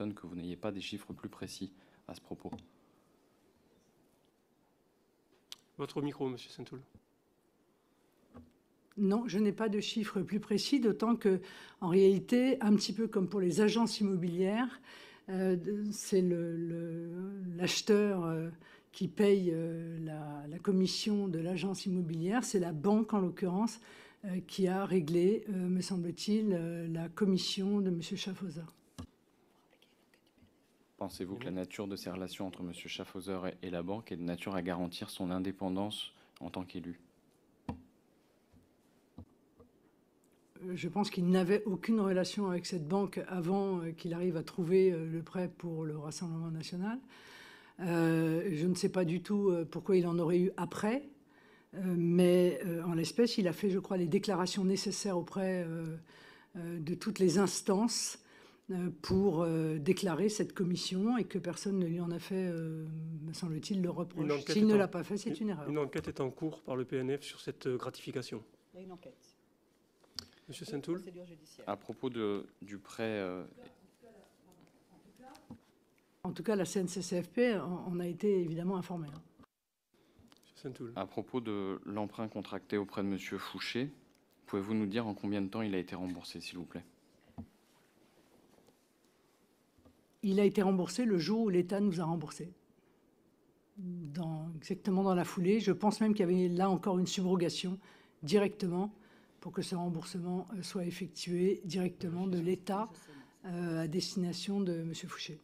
m'étonne que vous n'ayez pas des chiffres plus précis à ce propos. Votre micro, Monsieur Saint-Toul. Non, je n'ai pas de chiffres plus précis, d'autant que, en réalité, un petit peu comme pour les agences immobilières, c'est l'acheteur qui paye la commission de l'agence immobilière. C'est la banque, en l'occurrence, qui a réglé, me semble-t-il, la commission de M. Schaffhauser. Pensez-vous que la nature de ces relations entre M. Schaffhauser et la banque est de nature à garantir son indépendance en tant qu'élu? Je pense qu'il n'avait aucune relation avec cette banque avant qu'il arrive à trouver le prêt pour le Rassemblement national. Je ne sais pas du tout pourquoi il en aurait eu après, mais en l'espèce, il a fait, je crois, les déclarations nécessaires auprès de toutes les instances pour déclarer cette commission et que personne ne lui en a fait, me semble-t-il, le reproche. S'il ne l'a pas fait, c'est une erreur. Une enquête est en cours par le PNF sur cette gratification. Il y a une enquête. Monsieur Saint-Toul. À propos du prêt... En tout cas, la CNCCFP en a été évidemment informée. Monsieur Saint-Toul. À propos de l'emprunt contracté auprès de M. Fouché, pouvez-vous nous dire en combien de temps il a été remboursé, s'il vous plaît? Il a été remboursé le jour où l'État nous a remboursés. Exactement dans la foulée. Je pense même qu'il y avait là encore une subrogation directement pour que ce remboursement soit effectué directement de l'État à destination de M. Fouché.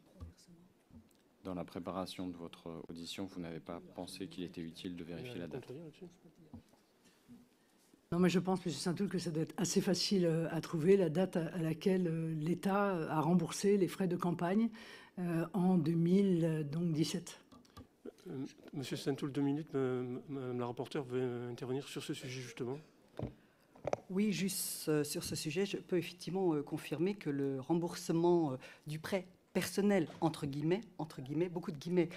Dans la préparation de votre audition, vous n'avez pas pensé qu'il était utile de vérifier la date? Non, mais je pense, M. Saint-Toul, que ça doit être assez facile à trouver, la date à laquelle l'État a remboursé les frais de campagne en 2017. Monsieur Saint-Toul, 2 minutes. Madame la rapporteure veut intervenir sur ce sujet, justement. Oui, juste sur ce sujet, je peux effectivement confirmer que le remboursement du prêt personnel, entre guillemets, beaucoup de guillemets,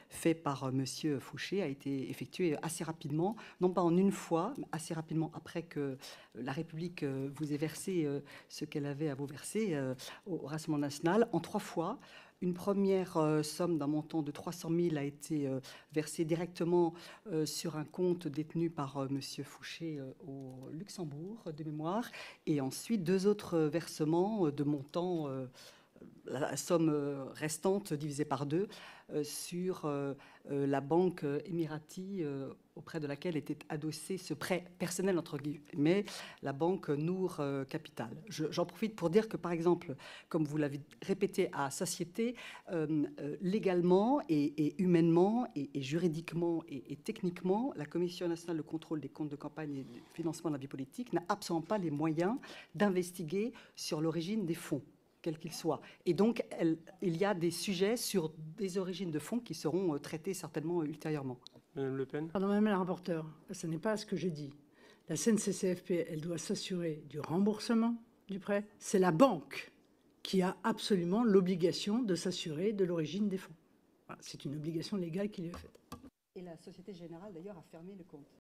fait par Monsieur Fouché a été effectué assez rapidement, non pas en une fois, mais assez rapidement après que la République vous ait versé ce qu'elle avait à vous verser au Rassemblement national, en 3 fois. Une première somme d'un montant de 300 000 a été versée directement sur un compte détenu par Monsieur Fouché au Luxembourg, de mémoire, et ensuite 2 autres versements de montant, la somme restante divisée par 2, sur la banque émirati auprès de laquelle était adossé ce prêt personnel, entre guillemets, la banque Nour Capital. J'en profite pour dire que, par exemple, comme vous l'avez répété à satiété, légalement et humainement et juridiquement et techniquement, la Commission nationale de contrôle des comptes de campagne et du financement de la vie politique n'a absolument pas les moyens d'investiguer sur l'origine des fonds, quel qu'il soit. Et donc, il y a des sujets sur des origines de fonds qui seront traités certainement ultérieurement. Madame Le Pen. Pardon, Madame la rapporteure, ce n'est pas ce que j'ai dit. La CNCCFP, elle doit s'assurer du remboursement du prêt. C'est la banque qui a absolument l'obligation de s'assurer de l'origine des fonds. Voilà, c'est une obligation légale qui lui est faite. Et la Société Générale, d'ailleurs, a fermé le compte.